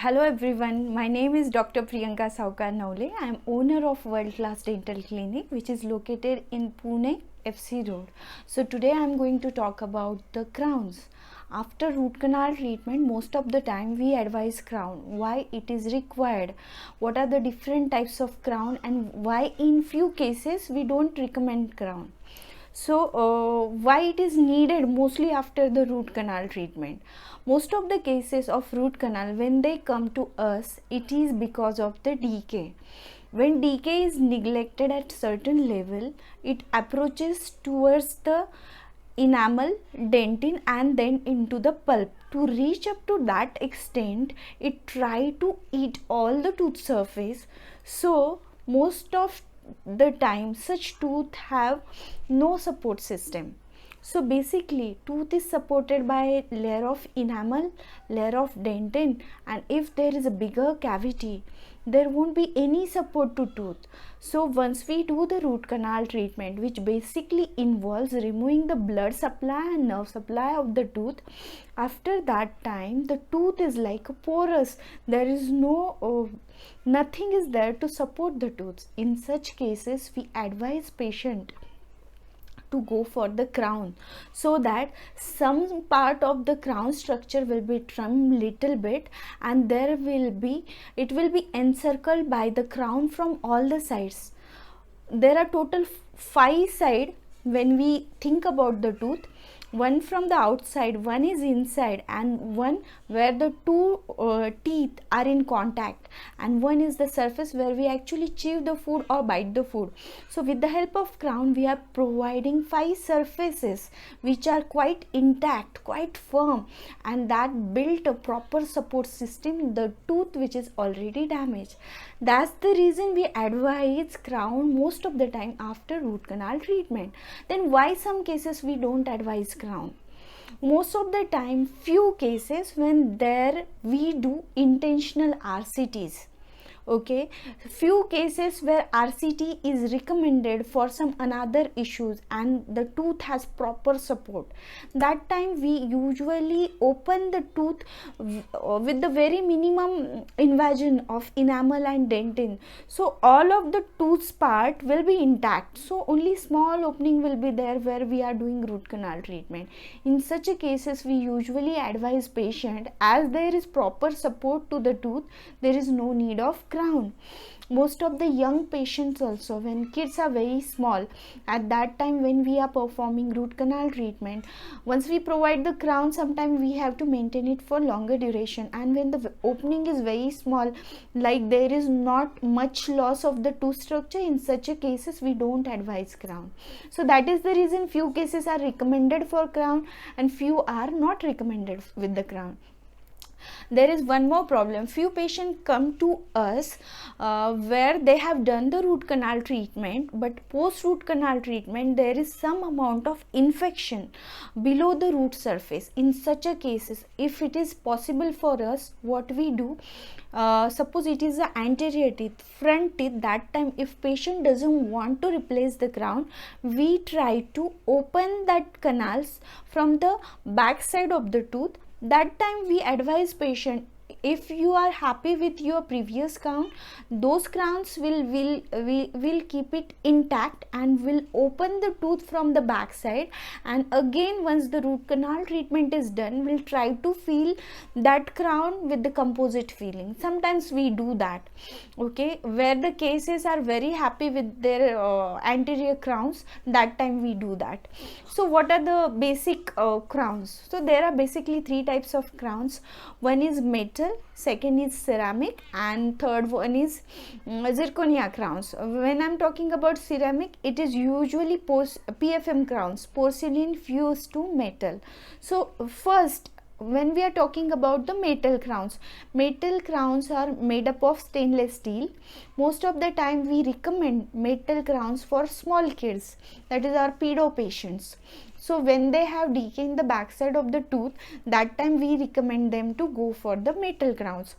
Hello everyone, my name is Dr. Priyanka Saukar Naule. I am owner of World Class Dental Clinic which is located in Pune FC Road. So today I am going to talk about the crowns. After root canal treatment, most of the time we advise crown. Why it is required? What are the different types of crown and why in few cases we don't recommend crown? Why it is needed mostly after the root canal treatment? Most of the cases of root canal, when they come to us, it is because of the decay. When decay is neglected at certain level, it approaches towards the enamel, dentin, and then into the pulp. To reach up to that extent, it try to eat all the tooth surface. So most of the time such tooth have no support system. So basically tooth is supported by layer of enamel, layer of dentin, and if there is a bigger cavity, there won't be any support to tooth. So once we do the root canal treatment, which basically involves removing the blood supply and nerve supply of the tooth, after that time the tooth is like a porous. There is nothing is there to support the tooth. In such cases we advise patient to go for the crown, so that some part of the crown structure will be trimmed little bit, and it will be encircled by the crown from all the sides. There are total 5 sides when we think about the tooth. One from the outside, one is inside, and one where the two teeth are in contact, and one is the surface where we actually chew the food or bite the food. So with the help of crown we are providing 5 surfaces which are quite intact, quite firm, and that built a proper support system in the tooth which is already damaged. That's the reason we advise crown most of the time after root canal treatment. Then why some cases we don't advise crown? Most of the time, few cases when there we do intentional RCTs. Okay, few cases where RCT is recommended for some another issues and the tooth has proper support. That time we usually open the tooth with the very minimum invasion of enamel and dentin. So all of the tooth's part will be intact. So only small opening will be there where we are doing root canal treatment. In such a cases we usually advise patient, as there is proper support to the tooth, there is no need of crown. Most of the young patients also, when kids are very small, at that time when we are performing root canal treatment, once we provide the crown, sometimes we have to maintain it for longer duration, and when the opening is very small, like there is not much loss of the tooth structure, in such a cases we don't advise crown. So that is the reason few cases are recommended for crown and few are not recommended with the crown. There is one more problem. Few patients come to us where they have done the root canal treatment, but post root canal treatment there is some amount of infection below the root surface. In such a cases, if it is possible for us, what we do, suppose it is the anterior teeth, front teeth, that time if patient doesn't want to replace the crown, we try to open that canals from the back side of the tooth. That time we advise patient, if you are happy with your previous crown, those crowns will keep it intact and will open the tooth from the back side, and again once the root canal treatment is done, we'll try to fill that crown with the composite filling. Sometimes we do that. Okay, where the cases are very happy with their anterior crowns, that time we do that. So what are the basic crowns? So there are basically 3 types of crowns. One is metal, second is ceramic, and third one is zirconia crowns. When I'm talking about ceramic, it is usually PFM crowns, porcelain fused to metal. So first, when we are talking about the metal crowns are made up of stainless steel. Most of the time we recommend metal crowns for small kids, that is our pedo patients. So when they have decay in the backside of the tooth, that time we recommend them to go for the metal crowns.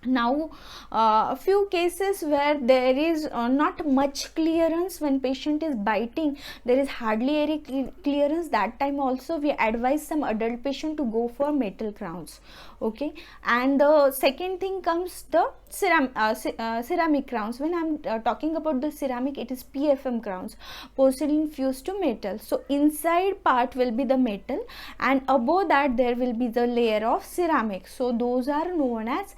Now a few cases where there is not much clearance, when patient is biting there is hardly any clearance, that time also we advise some adult patient to go for metal crowns. Okay, and the second thing comes the ceramic crowns. When I'm talking about the ceramic, it is PFM crowns, porcelain fused to metal. So inside part will be the metal and above that there will be the layer of ceramic, so those are known as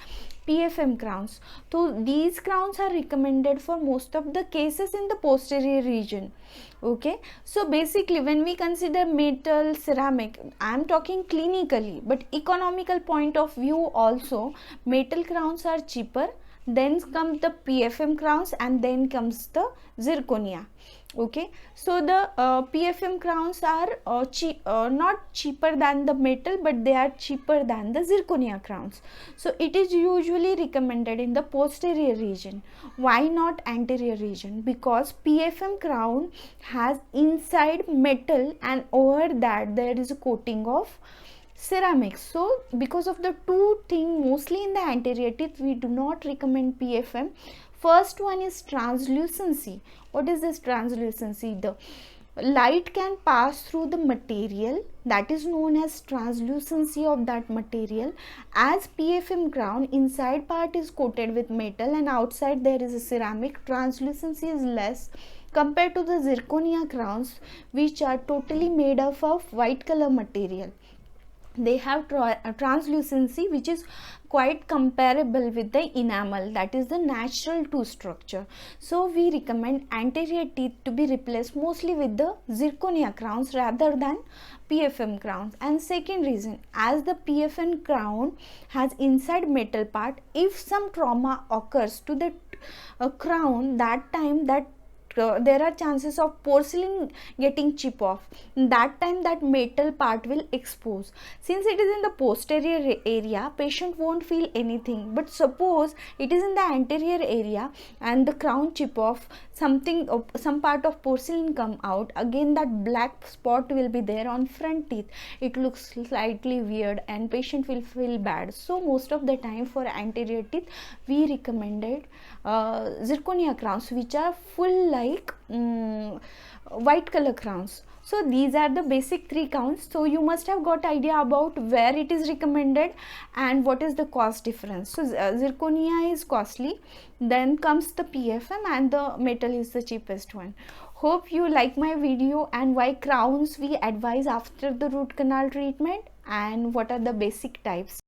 PFM crowns. So these crowns are recommended for most of the cases in the posterior region. Okay, so basically when we consider metal, ceramic, I am talking clinically, but economical point of view also, metal crowns are cheaper, then comes the PFM crowns, and then comes the zirconia. Okay, so the PFM crowns are not cheaper than the metal, but they are cheaper than the zirconia crowns. So it is usually recommended in the posterior region. Why not anterior region? Because PFM crown has inside metal and over that there is a coating of ceramics. So because of the two things, mostly in the anterior teeth we do not recommend PFM. First one is translucency. What is this translucency? The light can pass through the material, that is known as translucency of that material. As PFM crown, inside part is coated with metal and outside there is a ceramic, translucency is less compared to the zirconia crowns, which are totally made up of white color material. They have translucency which is quite comparable with the enamel, that is the natural tooth structure. So we recommend anterior teeth to be replaced mostly with the zirconia crowns rather than PFM crowns. And second reason, as the PFM crown has inside metal part, if some trauma occurs to the crown, that time that there are chances of porcelain getting chip off. That time that metal part will expose. Since it is in the posterior area, patient won't feel anything, but suppose it is in the anterior area and the crown chip off, something, some part of porcelain come out, again that black spot will be there on front teeth. It looks slightly weird and patient will feel bad. So most of the time for anterior teeth we recommended zirconia crowns, which are full like white color crowns. So these are the basic three crowns. So you must have got idea about where it is recommended and what is the cost difference. So zirconia is costly, then comes the PFM, and the metal is the cheapest one. Hope you like my video and why crowns we advise after the root canal treatment and what are the basic types.